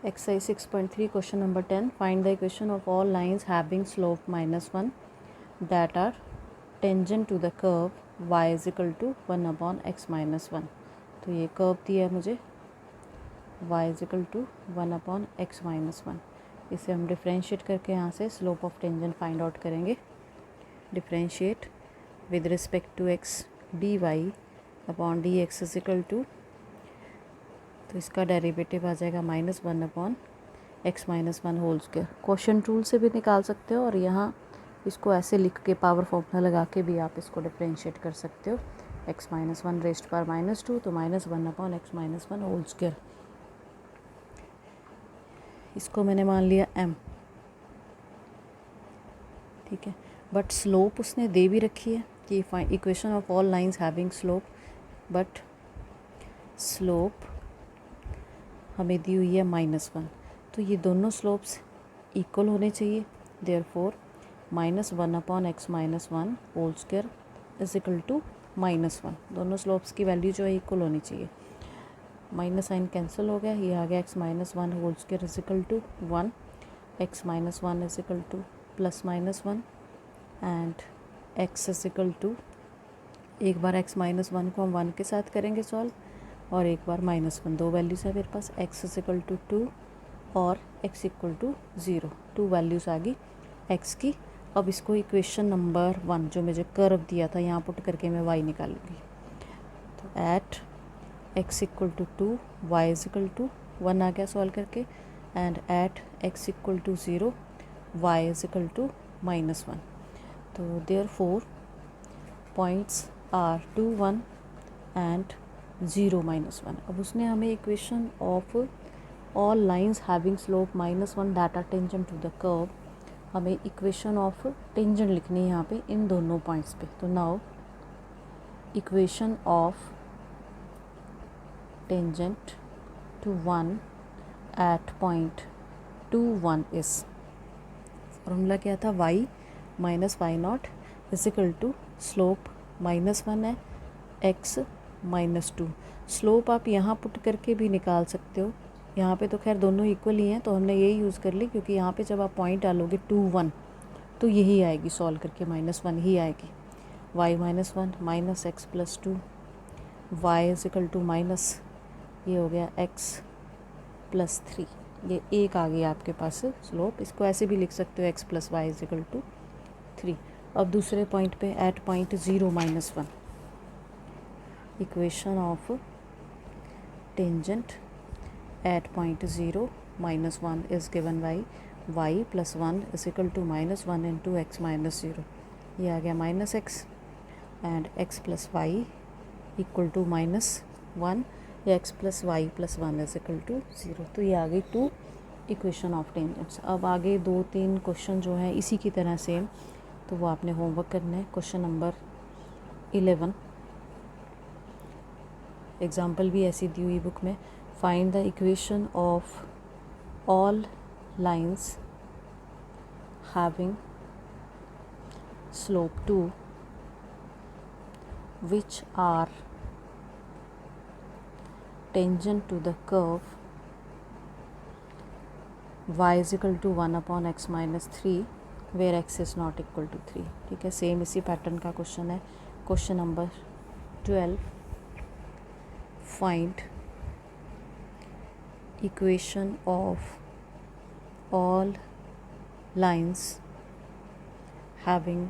Exercise 6.3 question number 10. Find the equation of all lines having slope -1 that are tangent to the curve y is equal to 1 upon x minus 1. तो ये curve दिया है मुझे y is equal to 1 upon x minus 1. इसे हम differentiate करके यहाँ से slope of tangent find out करेंगे. Differentiate with respect to x dy upon d x is equal to, तो इसका डेरिवेटिव आ जाएगा -1 upon x minus 1 whole square. Quotient rule से भी निकाल सकते हो और यहाँ इसको ऐसे लिख के पावर फॉर्मूला लगा के भी आप इसको डिफ्रेंशिएट कर सकते हो. x माइनस 1 रेस्ट पर -2 तो -1 upon x minus 1 whole square. इसको मैंने मान लिया m. ठीक है, बट स्लोप उसने दे भी रखी है कि equation of all lines having slope, but slope हमें दी हुई है -1. तो ये दोनों स्लोप्स इक्वल होने चाहिए. Therefore -1 upon x minus 1 whole square is equal to -1. दोनों स्लोप्स की वैल्यू जो है इक्वल होनी चाहिए. माइनस साइन कैंसिल हो गया, ये आ गया x minus 1 whole square is equal to 1. x minus 1 is equal to +-1 and x is equal to, एक बार x माइनस 1 को हम 1 के साथ करेंगे सॉल्व और एक बार -1. दो वैल्यूज़ है मेरे पास, x इज इक्वल टू 2 और x इक्वल टू 0. 2 वैल्यूज़ आ गई x की. अब इसको इक्वेशन नंबर 1 जो मुझे कर्व दिया था यहाँ पुट करके मैं y निकालूंगी. तो at x equal to 2 y is equal to 1 आ गया सॉल्व करके, and at x equal to 0 y is equal to -1. तो देयरफॉर पॉइंट्स आर 2 1 एंड 0 -1. अब उसने हमें equation of all lines having slope -1 that are tangent to the curve, हमें equation of tangent लिखनी है यहाँ पे इन दोनों पॉइंट्स पे. तो now equation of tangent to 1 at point 2 1 is, formula क्या था, y minus y naught is equal to slope -1 है x -2. स्लोप आप यहाँ पुट करके भी निकाल सकते हो. यहाँ पे तो खैर दोनों इक्वल ही हैं तो हमने यही यूज़ कर ली, क्योंकि यहाँ पे जब आप पॉइंट डालोगे 2 1 तो यही आएगी सॉल्व करके, -1 ही आएगी. y -1 minus x plus 2 y is equal to minus, ये हो गया x प्लस 3. ये एक आ गया आपके पास स्लोप. इसको ऐसे भी लिख सकते हो x plus y is equal to 3. अब दूसरे पॉइंट पे at point 0 -1, equation of tangent at point 0 -1 is given by y plus 1 is equal to -1 into x minus 0. ये आ गया -x and x plus y equal to -1 या x plus y plus 1 is equal to 0. तो ये आ गई 2 equation of tangents. अब आगे 2-3 क्वेश्चन जो हैं इसी की तरह सेम, तो वो आपने होमवर्क करना है. क्वेश्चन नंबर 11, एग्जाम्पल भी ऐसी दी हुई बुक में. Find the equation of all lines having slope 2 which are tangent to the curve y is equal to 1 upon x minus 3 where x is not equal to 3. ठीक है, same इसी pattern का question है. Question number 12, find equation of all lines having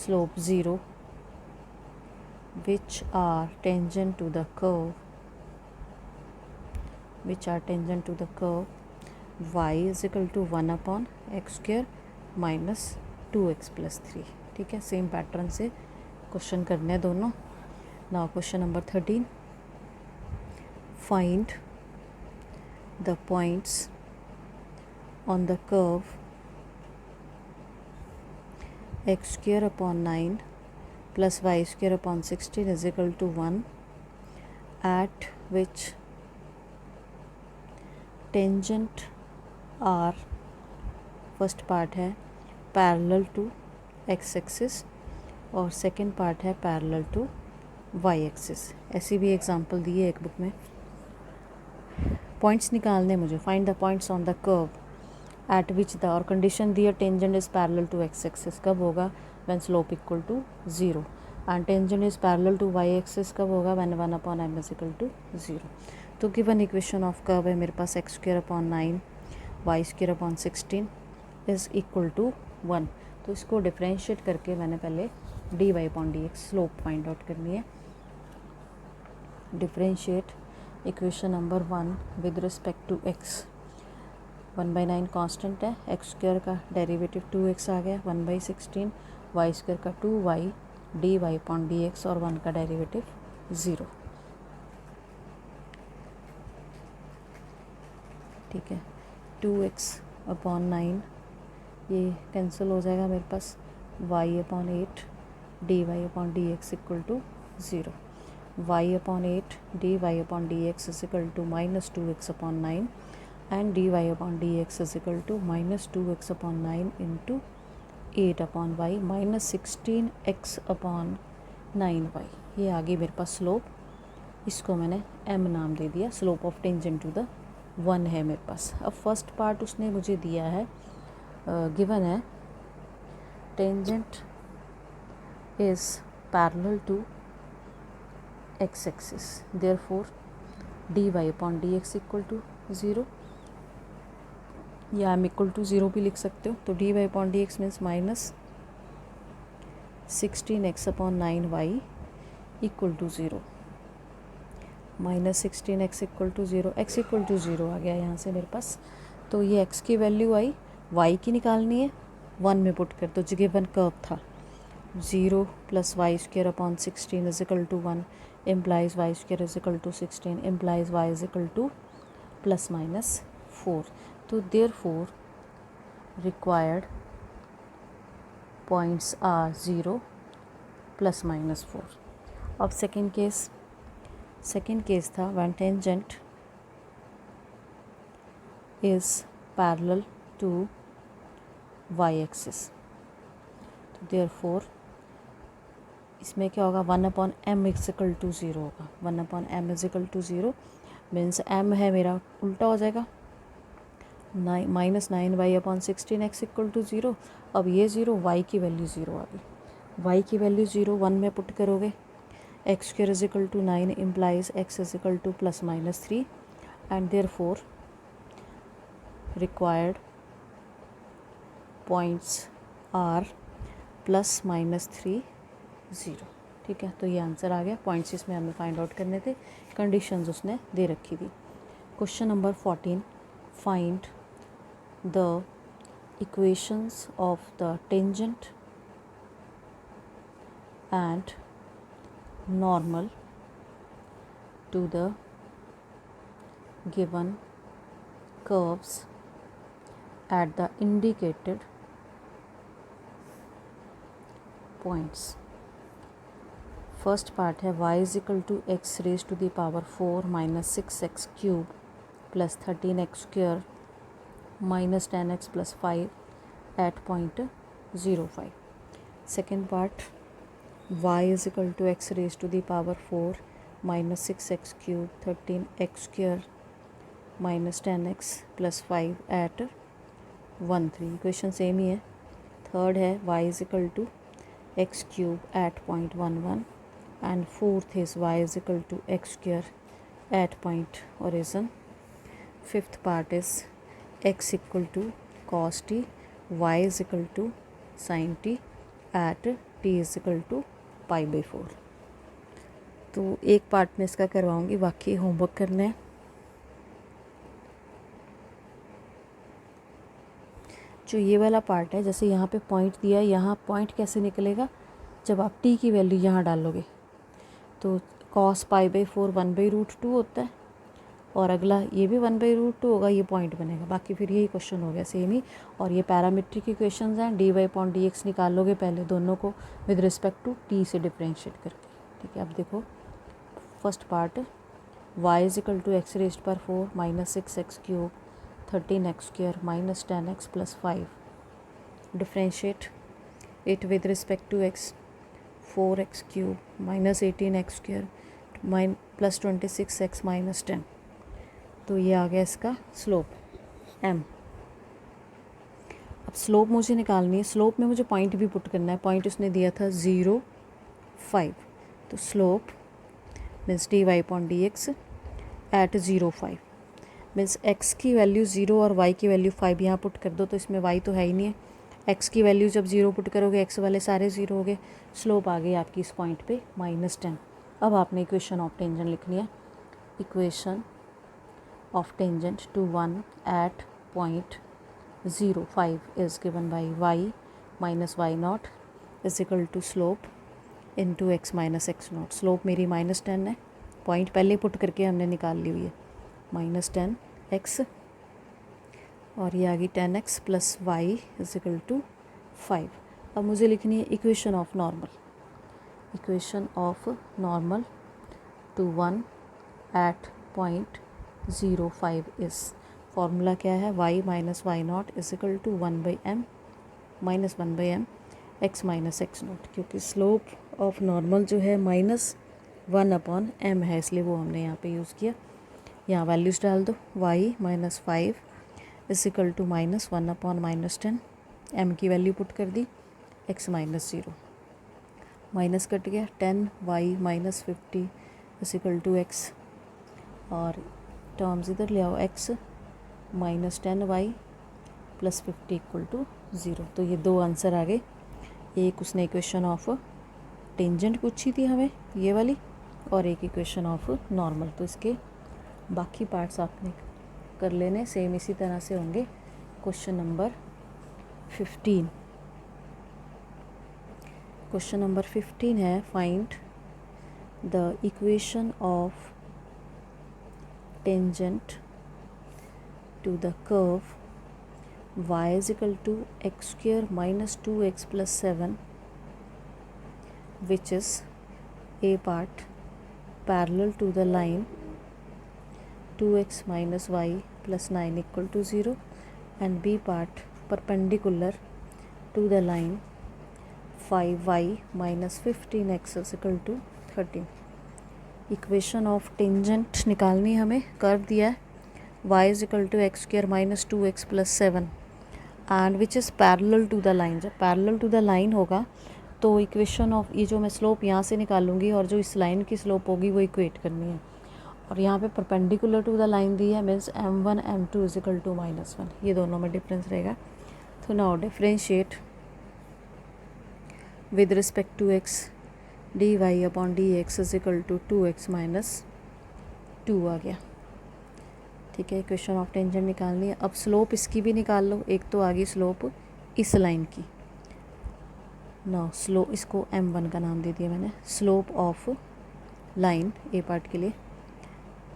slope 0 which are tangent to the curve y is equal to 1 upon x square minus 2x plus 3. ठीक है, same pattern से question करने हैं दोनों. Now question number 13, find the points on the curve x square upon 9 plus y square upon 16 is equal to 1 at which tangent are, first part है parallel to x axis और second part है parallel to y axis. ऐसी भी example दी है एक book में. Points निकालने मुझे, find the points on the curve at which the, और कंडीशन दी है tangent is parallel to x axis, कब होगा, when slope equal to 0, and tangent is parallel to y axis कब होगा, when 1/m is equal to 0। तो given equation of curve है मेरे पास x²/9 y²/16 is equal to 1। तो इसको differentiate करके मैंने पहले dy/dx स्लोप फाइंड आउट करनी है। Differentiate equation number 1 with respect to x, 1/9 constant है, x² का डेरिवेटिव 2x आ गया, 1/16, y² का 2y, dy/dx और 1 का डेरिवेटिव 0। ठीक है, 2x/9 ये कैंसिल हो जाएगा मेरे पास, y/8 dy/dx equal to 0, y/8 dy/dx is equal to -2x/9 and dy/dx is equal to -2x/9 into 8/y minus 16x/9y। ये आ गई मेरे पास स्लोप, इसको मैंने m नाम दे दिया, slope of tangent to the 1 है मेरे पास। अब फर्स्ट पार्ट उसने मुझे दिया है, गिवन है tangent is parallel to x axis, therefore dy/dx equal to 0, या m इक्वल टू 0 भी लिख सकते हो। तो dy/dx means -16x/9y equal to 0, -16x equal to 0, x equal to 0 आ गया यहाँ से मेरे पास। तो ये x की वैल्यू आई, y की निकालनी है, 1 में पुट कर, तो जो गिवन कर्व था 0 + y²/16 is equal to 1 implies y² is equal to 16 implies y is equal to ±4। तो देयरफॉर रिक्वायर्ड पॉइंट्स आर 0 ± 4। अब सेकेंड केस था when tangent is parallel to y axis, तो देयरफॉर इसमें क्या होगा, 1/m इज इक्वल टू 0 होगा, 1/m is equal to 0 means m है मेरा उल्टा हो जाएगा, -9y/16x इक्वल टू 0। अब ये 0, y की वैल्यू 0 आ गई, y की वैल्यू 0 1 में पुट करोगे, x² is equal to 9 implies x is equal to ±3 and therefore required points are ±3 0। ठीक है, तो ये आंसर आ गया। पॉइंट्स इसमें हमें फाइंड आउट करने थे, कंडीशंस उसने दे रखी थी। Question number 14, find the equations of the tangent and normal to the given curves at the indicated points। First part है y is equal to x raise to the power 4 - 6x³ + 13x² - 10x + 5 at point 0, 5। Second part y is equal to x raise to the power 4 - 6x³ 13x² - 10x + 5 at 1, 3। Equation same ही है। Third है y is equal to x³ at point 1, 1 and fourth is y is equal to x² at point origin. Fifth part is x equal to cos t, y is equal to sin t at t is equal to π/4। तो एक part में इसका करवाऊंगी, बाकी homework करना है। जो ये वाला पार्ट है, जैसे यहाँ पे पॉइंट दिया है, यहाँ पॉइंट कैसे निकलेगा, जब आप t की वैल्यू यहाँ डालोगे तो cos π/4 1/√2 होता है, और अगला ये भी 1/√2 होगा, ये पॉइंट बनेगा। बाकी फिर यही क्वेश्चन हो गया सेम ही। और ये पैरामीट्रिक इक्वेशंस हैं, dy/dx निकालोगे पहले दोनों को विद रिस्पेक्ट टू t से डिफ्रेंशिएट करके। ठीक है, अब देखो first part y is equal to x raised पर 4 - 6x³ 13x² - 10x + 5 differentiate it with respect to x 4x³ - 18x² + 26x - 10 तो ये आ गया इसका स्लोप m। अब स्लोप मुझे निकालनी है, स्लोप में मुझे पॉइंट भी पुट करना है। पॉइंट उसने दिया था 0, 5, तो slope means dy/dx at 0, 5 means x की वैल्यू 0 और y की वैल्यू 5 यहाँ पुट कर दो, तो इसमें y तो है ही नहीं है। x की वैल्यू जब 0 पुट करोगे x वाले सारे 0 हो गए, स्लोप आ गई आपकी इस पॉइंट पे -10। अब आपने इक्वेशन ऑफ टेंजेंट लिखनी है। Equation of tangent to 1 at point 0, 5 is given by y minus y0 is equal to slope into x minus x0। Slope मेरी -10 है, पॉइंट पहले पुट करके हमने निकाल ली हुई है, -10x और ये आ गई 10x plus y is equal to 5। अब मुझे लिखनी है equation of normal. Equation of normal to 1 at point 0, 5 इस फॉर्मूला क्या है, y minus y0 is equal to 1/m minus 1/m x minus x0, क्योंकि स्लोप ऑफ नॉर्मल जो है -1/m है, इसलिए वो हमने यहाँ पे यूज़ किया। यहाँ वैल्यूज़ डाल दो, y minus 5 is equal to -1/-10, m की वैल्यू पुट कर दी, x माइनस 0, माइनस कट गया, 10y minus 50 is equal to x, और टर्म्स इधर ले आओ, x minus 10y plus 50 equal to 0। तो ये दो आंसर आ गए। एक उसने इक्वेशन ऑफ टेंजेंट पूछी थी हमें ये वाली, और एक इक्वेशन ऑफ नॉर्मल। तो इसके बाकी पार्ट्स आपने कर लेने, सेम इसी तरह से होंगे। क्वेश्चन नंबर 15, क्वेश्चन नंबर 15 है, find the equation of tangent to the curve y is equal to x square minus 2x plus 7, which is a part parallel to the line 2x minus y plus 9 equal to 0 and b part perpendicular to the line 5y minus 15x is equal to 13। Equation of tangent निकालनी हमें, curve दिया है y is equal to x square minus 2x plus 7 and which is parallel to the line. जब parallel to the line होगा तो equation of, ये जो मैं स्लोप यहाँ से निकालूंगी और जो इस लाइन की स्लोप होगी वो इक्वेट करनी है। और यहाँ पे परपेंडिकुलर टू द लाइन दी है, means m1 m2 is equal to -1, ये दोनों में डिफरेंस रहेगा। तो now differentiate with respect to x dy/dx is equal to 2x minus 2 आ गया। ठीक है, इक्वेशन ऑफ टेंजेंट निकालनी है। अब स्लोप इसकी भी निकाल लो, एक तो आ गई स्लोप इस लाइन की, ना स्लो इसको m1 का नाम दे दिया मैंने। Slope of line A part के लिए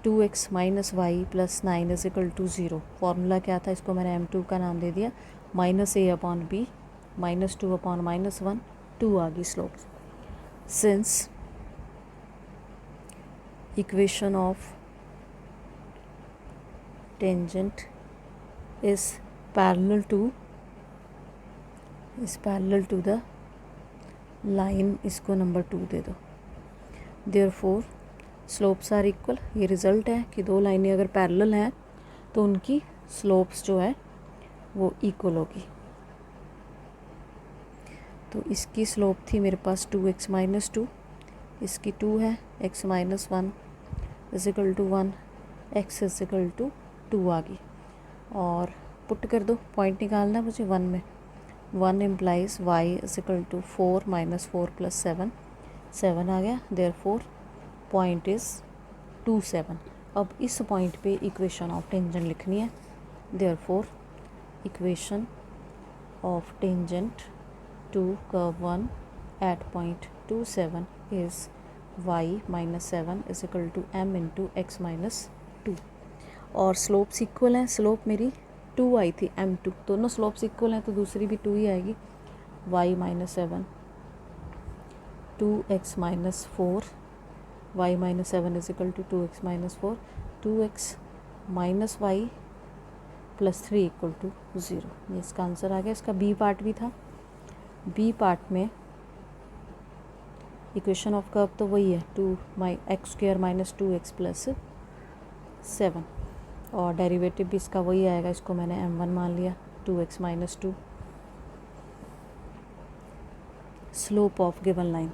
2x minus y plus 9 is equal to 0। Formula क्या था, इसको मैंने m2 का नाम दे दिया, -a/b -2/-1, 2 आ गई slope. Since equation of tangent is parallel to the line, इसको नंबर 2 दे दो। therefore slopes are equal, ये रिज़ल्ट है कि दो लाइनें अगर पैरेलल हैं तो उनकी स्लोप्स जो है वो इक्वल होगी। तो इसकी स्लोप थी मेरे पास 2x माइनस 2, इसकी 2 है, x minus 1 is equal to 1, x is equal to 2 आ गई। और पुट कर दो, पॉइंट निकालना है मुझे 1 में। 1 implies y is equal to 4 minus 4 plus 7, 7 आ गया। Therefore point is 2, 7। अब इस पॉइंट पे इक्वेशन ऑफ टेंजेंट लिखनी है। Therefore equation of tangent to curve 1 at point 2, 7 is y minus 7 is equal to m into x minus 2। और slopes equal हैं, slope मेरी 2 आई थी, m2, दोनों स्लोप्स इक्वल हैं तो दूसरी भी 2 ही आएगी। y minus 7 2x minus 4, y minus 7 is equal to 2x minus 4, 2x minus y plus 3 equal to 0। ये इसका आंसर आ गया। इसका बी पार्ट भी था, बी पार्ट में इक्वेशन ऑफ कर्व तो वही है, 2x square minus 2x plus 7। और डेरिवेटिव भी इसका वही आएगा, इसको मैंने m1 मान लिया, 2x minus 2। Slope of given line,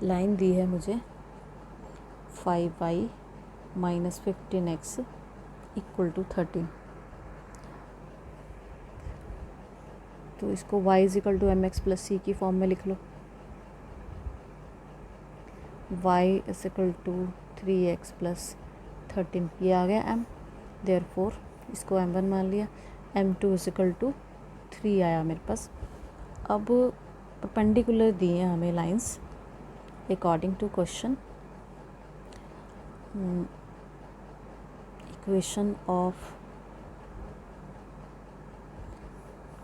line दी है मुझे 5y minus 15x equal to 13। तो इसको y is equal to mx plus C की फॉर्म में लिख लो। y is equal to 3x plus 13, ये आ गया m, देयरफॉर इसको m1 मान लिया, m2 इज इक्वल टू 3 आया मेरे पास। अब परपेंडिकुलर दिए हैं हमें lines according to question. Equation of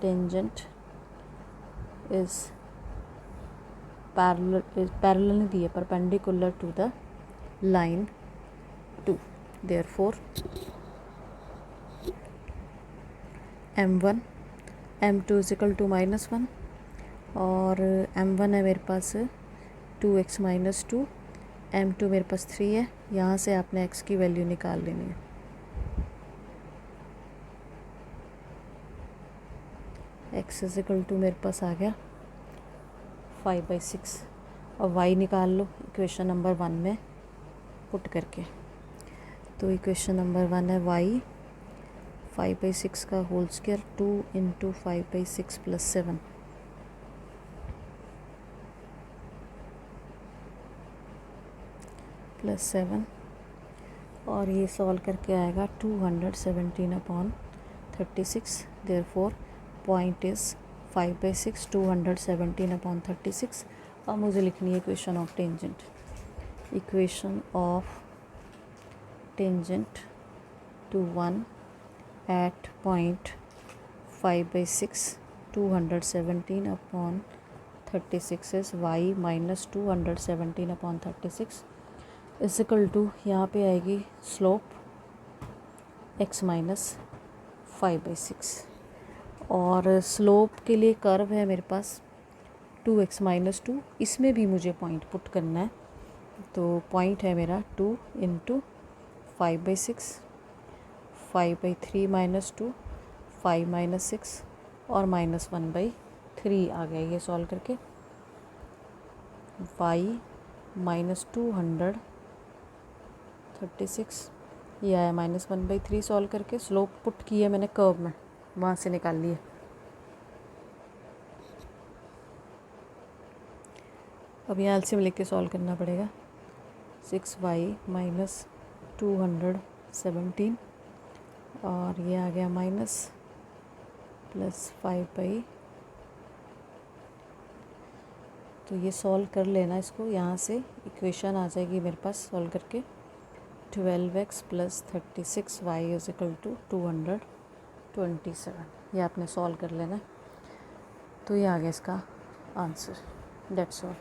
tangent is parallel नहीं दी है, perpendicular to the line 2, therefore m1 m2 is equal to -1 और m1 है मेरे पास 2x माइनस 2, m2 मेरे पास 3 है। यहाँ से आपने x की वैल्यू निकाल लेनी है। x इज इक्वल टू मेरे पास आ गया 5/6 और y निकाल लो इक्वेशन नंबर 1 में पुट करके। तो इक्वेशन नंबर 1 है y 5/6 का whole square 2 into 5/6 plus 7 plus 7 और ये सॉल्व करके आएगा 217/36। Therefore point is 5/6 217/36। अब मुझे लिखनी है equation of tangent. Equation of tangent to 1 at point 5/6 217/36 is y minus 217/36 is equal to, यहाँ पे आएगी स्लोप x माइनस 5/6 और स्लोप के लिए कर्व है मेरे पास 2x माइनस 2। इसमें भी मुझे पॉइंट पुट करना है, तो पॉइंट है मेरा 2 इंटू 5/6 5/3 माइनस 2 5 माइनस 6 और -1/3 आ गया ये सॉल्व करके। y माइनस 236 ये आया -1/3 सॉल्व करके। स्लोप पुट की है मैंने कर्व में, वहाँ से निकाल लिए। अब यहाँ एलसीएम लेके सॉल्व करना पड़ेगा। 6y माइनस 217 और ये आ गया माइनस प्लस 5/, तो ये सॉल्व कर लेना इसको। यहाँ से इक्वेशन आ जाएगी मेरे पास सॉल्व करके 12x plus 36y is equal to 227। ये आपने सॉल्व कर लेना, तो ये आ गया इसका आंसर। That's all.